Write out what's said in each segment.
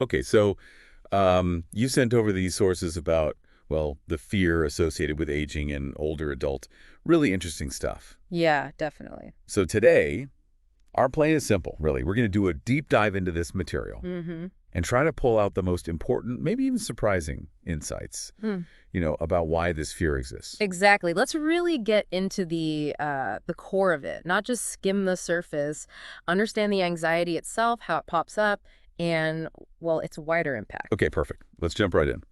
Okay, so you sent over these sources about, well, the fear associated with aging and older adults. Really interesting stuff. Yeah, definitely. So today, our plan is simple, really. We're going to do a deep dive into this material Mm-hmm. and try to pull out the most important, maybe even surprising insights, about why this fear exists. Exactly. Let's really get into the core of it, not just skim the surface, understand the anxiety itself, how it pops up, and well, its wider impact. Okay, perfect. Let's jump right in.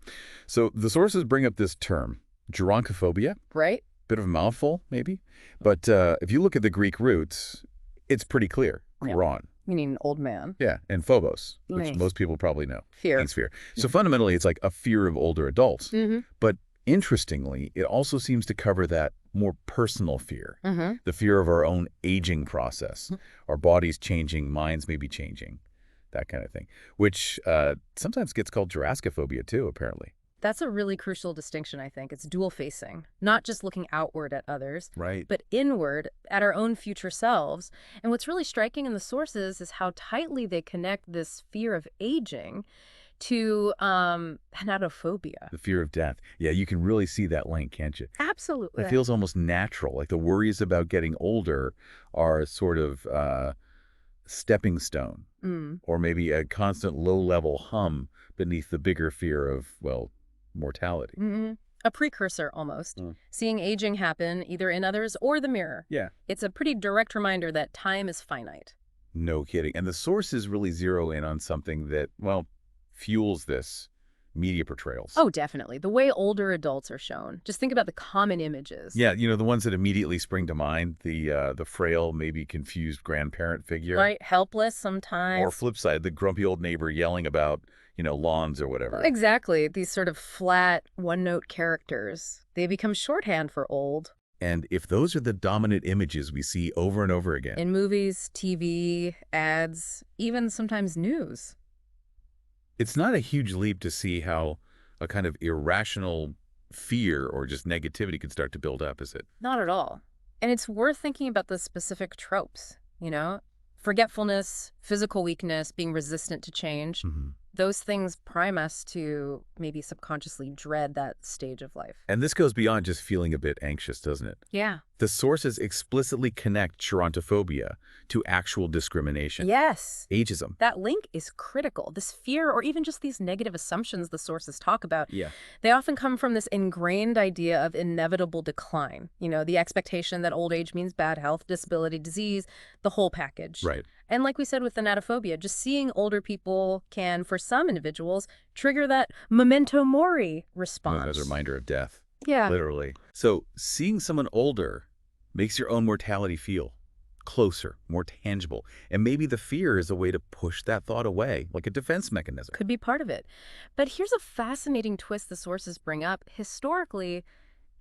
So the sources bring up this term, gerontophobia. Right? Bit of a mouthful, maybe. But if you look at the Greek roots, it's pretty clear. Yeah. Geron. Meaning old man. Yeah, and phobos, which Nice. most people probably know. Fear. Means fear. So fundamentally, it's like a fear of older adults. Mm-hmm. But interestingly, it also seems to cover that more personal fear, Mm-hmm. the fear of our own aging process, our bodies changing, minds maybe changing, that kind of thing, which sometimes gets called Jurassicophobia too, apparently. That's a really crucial distinction, I think. It's dual facing, not just looking outward at others, Right. but inward at our own future selves. And what's really striking in the sources is how tightly they connect this fear of aging to anatophobia. The fear of death. Yeah, you can really see that link, can't you? Absolutely. It feels almost natural, like the worries about getting older are sort of stepping stone, Mm. or maybe a constant low-level hum beneath the bigger fear of, well, mortality. Mm-hmm. A precursor, almost. Mm. Seeing aging happen either in others or the mirror. Yeah. It's a pretty direct reminder that time is finite. No kidding. And the sources really zero in on something that, well, fuels this: media portrayals. Oh, definitely. The way older adults are shown. Just think about the common images. Yeah, the ones that immediately spring to mind, the frail, maybe confused grandparent figure. Right? Helpless Or sometimes. flip side, the grumpy old neighbor yelling about, lawns or whatever. Exactly. These sort of flat, one-note characters. They become shorthand for old. And if those are the dominant images we see over and over again, In movies, TV, ads, even sometimes news. it's not a huge leap to see how a kind of irrational fear or just negativity could start to build up, is it? Not at all. And it's worth thinking about the specific tropes, you know? Forgetfulness, physical weakness, being resistant to change. Hmm. Those things prime us to maybe subconsciously dread that stage of life. And this goes beyond just feeling a bit anxious, doesn't it? Yeah. The sources explicitly connect gerontophobia to actual discrimination, Yes. ageism. That link is critical. This fear, or even just these negative assumptions the sources talk about, Yeah. they often come from this ingrained idea of inevitable decline. The expectation that old age means bad health, disability, disease, the whole package. Right. And like we said with thanatophobia, just seeing older people can, for some individuals, trigger that memento mori response. As a reminder of death. Yeah. Literally. So seeing someone older makes your own mortality feel closer, more tangible. And maybe the fear is a way to push that thought away, like a defense mechanism. Could be part of it. But here's a fascinating twist the sources bring up. Historically,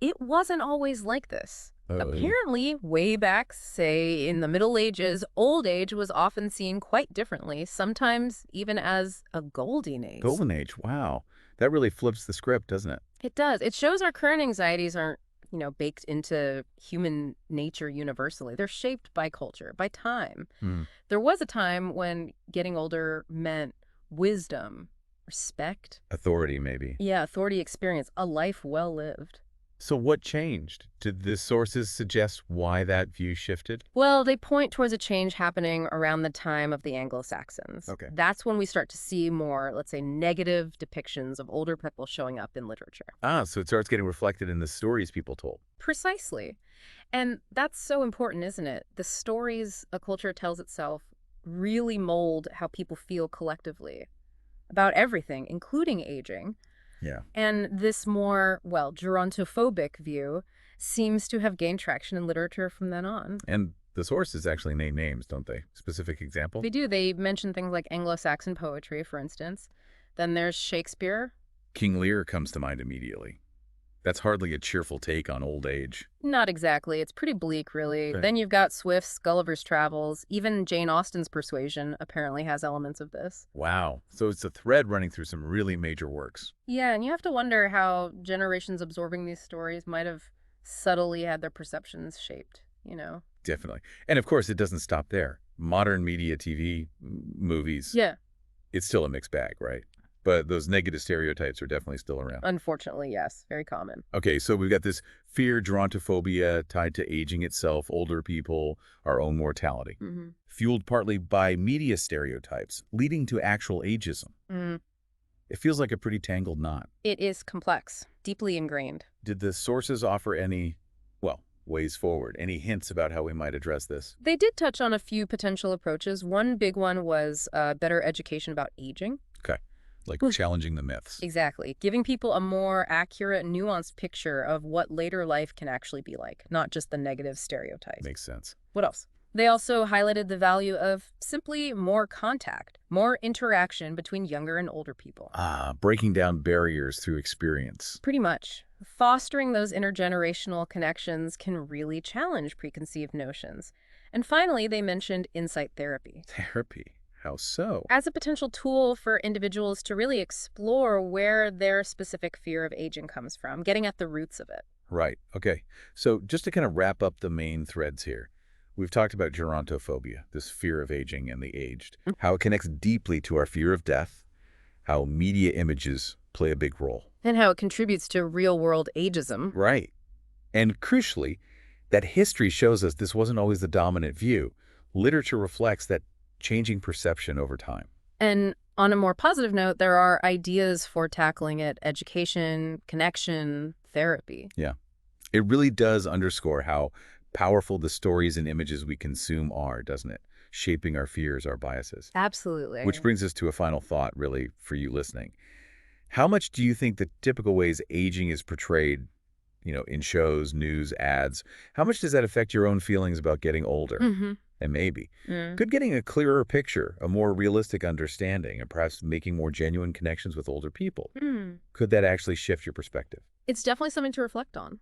it wasn't always like this. Oh. Apparently, way back, say, in the Middle Ages, old age was often seen quite differently, sometimes even as a golden age. Golden age, wow. That really flips the script, doesn't it? It does. It shows our current anxieties aren't, baked into human nature universally. They're shaped by culture, by time. Hmm. There was a time when getting older meant wisdom, respect. Authority, maybe. Yeah, authority, experience, a life well lived. So what changed? Did the sources suggest why that view shifted? Well, they point towards a change happening around the time of the Anglo-Saxons. Okay. That's when we start to see more, let's say, negative depictions of older people showing up in literature. So it starts getting reflected in the stories people told. Precisely. And that's so important, isn't it? The stories a culture tells itself really mold how people feel collectively about everything, including aging. Yeah. And this more, gerontophobic view seems to have gained traction in literature from then on. And the sources actually name names, don't they? Specific example? They do. They mention things like Anglo-Saxon poetry, for instance. Then there's Shakespeare. King Lear comes to mind immediately. That's hardly a cheerful take on old age. Not exactly. It's pretty bleak, really. Right. Then you've got Swift's Gulliver's Travels. Even Jane Austen's Persuasion apparently has elements of this. Wow. So it's a thread running through some really major works. Yeah, and you have to wonder how generations absorbing these stories might have subtly had their perceptions shaped. Definitely. And of course, it doesn't stop there. Modern media, TV, movies. Yeah. It's still a mixed bag, right? But those negative stereotypes are definitely still around. Unfortunately, yes. Very common. Okay, so we've got this fear, gerontophobia tied to aging itself, older people, our own mortality, Hmm. fueled partly by media stereotypes, leading to actual ageism. Mm. It feels like a pretty tangled knot. It is complex, deeply ingrained. Did the sources offer any, well, ways forward, any hints about how we might address this? They did touch on a few potential approaches. One big one was better education about aging. Okay, like Hmm. challenging the myths. Exactly. Giving people a more accurate, nuanced picture of what later life can actually be like, not just the negative stereotypes. Makes sense. What else? They also highlighted the value of simply more contact, more interaction between younger and older people. Breaking down barriers through experience. Pretty much. Fostering those intergenerational connections can really challenge preconceived notions. And finally, they mentioned insight therapy Therapy. How so? as a potential tool for individuals to really explore where their specific fear of aging comes from, getting at the roots of it. Right. Okay. So just to kind of wrap up the main threads here, we've talked about gerontophobia, this fear of aging and the aged, how it connects deeply to our fear of death, how media images play a big role. And how it contributes to real-world ageism. Right. And crucially, that history shows us this wasn't always the dominant view. Literature reflects that changing perception over time. And on a more positive note, there are ideas for tackling it: education, connection, therapy. Yeah. It really does underscore how powerful the stories and images we consume are, doesn't it? Shaping our fears, our biases. Absolutely. Which brings us to a final thought, really, for you listening. How much do you think the typical ways aging is portrayed, in shows, news, ads, how much does that affect your own feelings about getting older? Mm-hmm. And maybe, Mm. could getting a clearer picture, a more realistic understanding, and perhaps making more genuine connections with older people, Mm. could that actually shift your perspective? It's definitely something to reflect on.